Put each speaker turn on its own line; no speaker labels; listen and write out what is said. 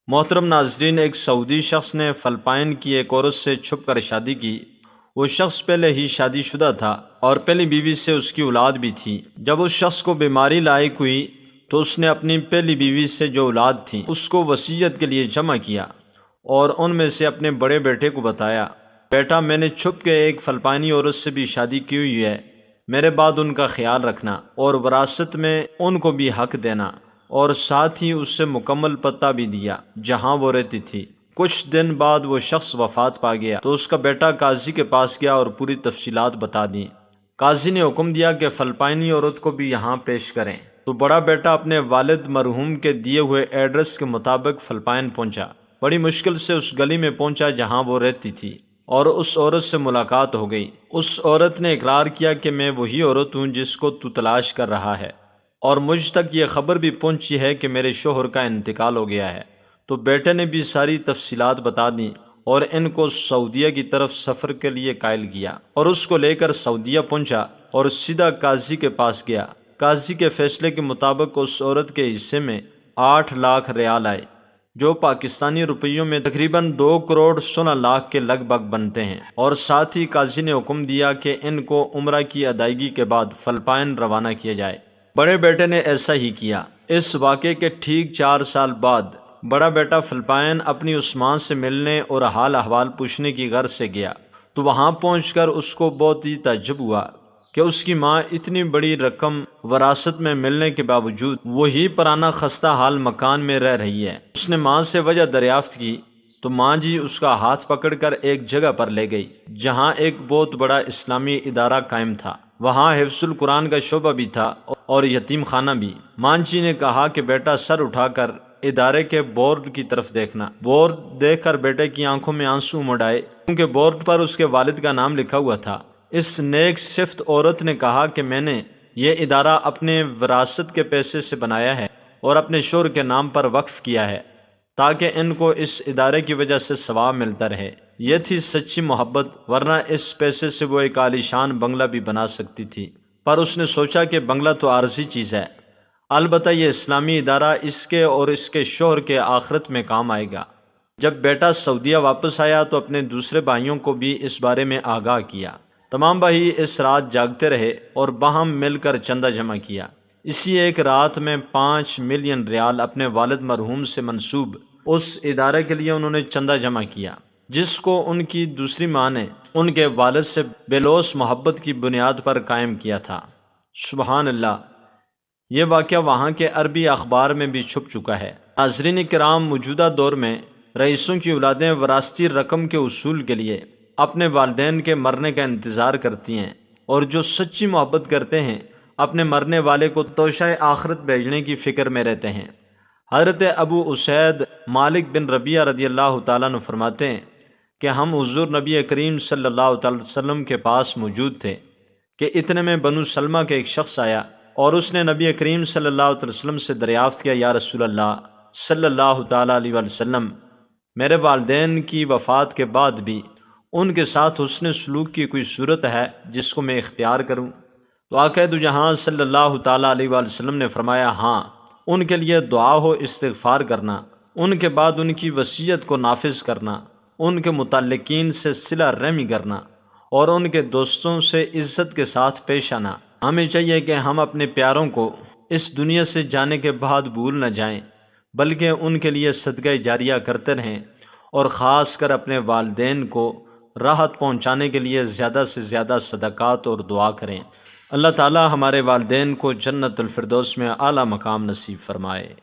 محترم ناظرین، ایک سعودی شخص نے فلپائن کی ایک عورت سے چھپ کر شادی کی۔ وہ شخص پہلے ہی شادی شدہ تھا اور پہلی بیوی سے اس کی اولاد بھی تھی۔ جب اس شخص کو بیماری لاحق ہوئی تو اس نے اپنی پہلی بیوی سے جو اولاد تھی اس کو وصیت کے لیے جمع کیا اور ان میں سے اپنے بڑے بیٹے کو بتایا، بیٹا میں نے چھپ کے ایک فلپائنی عورت سے بھی شادی کی ہوئی ہے، میرے بعد ان کا خیال رکھنا اور وراثت میں ان کو بھی حق دینا، اور ساتھ ہی اس سے مکمل پتہ بھی دیا جہاں وہ رہتی تھی۔ کچھ دن بعد وہ شخص وفات پا گیا تو اس کا بیٹا قاضی کے پاس گیا اور پوری تفصیلات بتا دیں۔ قاضی نے حکم دیا کہ فلپائنی عورت کو بھی یہاں پیش کریں، تو بڑا بیٹا اپنے والد مرحوم کے دیے ہوئے ایڈریس کے مطابق فلپائن پہنچا۔ بڑی مشکل سے اس گلی میں پہنچا جہاں وہ رہتی تھی اور اس عورت سے ملاقات ہو گئی۔ اس عورت نے اقرار کیا کہ میں وہی عورت ہوں جس کو تو تلاش کر رہا ہے، اور مجھ تک یہ خبر بھی پہنچی ہے کہ میرے شوہر کا انتقال ہو گیا ہے۔ تو بیٹے نے بھی ساری تفصیلات بتا دیں اور ان کو سعودیہ کی طرف سفر کے لیے قائل کیا، اور اس کو لے کر سعودیہ پہنچا اور سیدھا قاضی کے پاس گیا۔ قاضی کے فیصلے کے مطابق اس عورت کے حصے میں 8 لاکھ ریال آئے، جو پاکستانی روپیوں میں تقریباً 2 کروڑ 16 لاکھ کے لگ بھگ بنتے ہیں، اور ساتھ ہی قاضی نے حکم دیا کہ ان کو عمرہ کی ادائیگی کے بعد فلپائن روانہ کیا جائے۔ بڑے بیٹے نے ایسا ہی کیا۔ اس واقعے کے ٹھیک 4 سال بعد بڑا بیٹا فلپائن اپنی اس ماں سے ملنے اور حال احوال پوچھنے کی غرض سے گیا، تو وہاں پہنچ کر اس کو بہت ہی تعجب ہوا کہ اس کی ماں اتنی بڑی رقم وراثت میں ملنے کے باوجود وہی پرانا خستہ حال مکان میں رہ رہی ہے۔ اس نے ماں سے وجہ دریافت کی تو ماں جی اس کا ہاتھ پکڑ کر ایک جگہ پر لے گئی جہاں ایک بہت بڑا اسلامی ادارہ قائم تھا۔ وہاں حفظ القرآن کا شعبہ بھی تھا اور یتیم خانہ بھی۔ ماں جی نے کہا کہ بیٹا سر اٹھا کر ادارے کے بورڈ کی طرف دیکھنا۔ بورڈ دیکھ کر بیٹے کی آنکھوں میں آنسو امڑ آئے، کیونکہ بورڈ پر اس کے والد کا نام لکھا ہوا تھا۔ اس نیک صفت عورت نے کہا کہ میں نے یہ ادارہ اپنے وراثت کے پیسے سے بنایا ہے اور اپنے شوہر کے نام پر وقف کیا ہے تاکہ ان کو اس ادارے کی وجہ سے ثواب ملتا رہے۔ یہ تھی سچی محبت، ورنہ اس پیسے سے وہ ایک عالیشان بنگلہ بھی بنا سکتی تھی، پر اس نے سوچا کہ بنگلہ تو عارضی چیز ہے، البتہ یہ اسلامی ادارہ اس کے اور اس کے شوہر کے آخرت میں کام آئے گا۔ جب بیٹا سعودیہ واپس آیا تو اپنے دوسرے بھائیوں کو بھی اس بارے میں آگاہ کیا۔ تمام بھائی اس رات جاگتے رہے اور باہم مل کر چندہ جمع کیا۔ اسی ایک رات میں 5 ملین ریال اپنے والد مرحوم سے منسوب اس ادارے کے لیے انہوں نے چندہ جمع کیا، جس کو ان کی دوسری ماں نے ان کے والد سے بے لوث محبت کی بنیاد پر قائم کیا تھا۔ سبحان اللہ! یہ واقعہ وہاں کے عربی اخبار میں بھی چھپ چکا ہے۔ ناظرین کرام، موجودہ دور میں رئیسوں کی اولادیں وراثتی رقم کے حصول کے لیے اپنے والدین کے مرنے کا انتظار کرتی ہیں، اور جو سچی محبت کرتے ہیں اپنے مرنے والے کو توشہ آخرت بھیجنے کی فکر میں رہتے ہیں۔ حضرت ابو اسید مالک بن ربیعہ رضی اللہ تعالیٰ عنہ فرماتے ہیں کہ ہم حضور نبی کریم صلی اللہ تعالی وسلم کے پاس موجود تھے کہ اتنے میں بنو سلمہ کے ایک شخص آیا اور اس نے نبی کریم صلی اللہ علیہ وسلم سے دریافت کیا، یا رسول اللہ صلی اللہ تعالیٰ علیہ وسلم، میرے والدین کی وفات کے بعد بھی ان کے ساتھ حسن سلوک کی کوئی صورت ہے جس کو میں اختیار کروں؟ تو آقا دو جہاں صلی اللہ تعالیٰ علیہ وسلم نے فرمایا، ہاں، ان کے لیے دعا ہو، استغفار کرنا، ان کے بعد ان کی وصیت کو نافذ کرنا، ان کے متعلقین سے صلہ رحمی کرنا اور ان کے دوستوں سے عزت کے ساتھ پیش آنا۔ ہمیں چاہیے کہ ہم اپنے پیاروں کو اس دنیا سے جانے کے بعد بھول نہ جائیں، بلکہ ان کے لیے صدقہ جاریہ کرتے رہیں، اور خاص کر اپنے والدین کو راحت پہنچانے کے لیے زیادہ سے زیادہ صدقات اور دعا کریں۔ اللہ تعالی ہمارے والدین کو جنت الفردوس میں اعلیٰ مقام نصیب فرمائے۔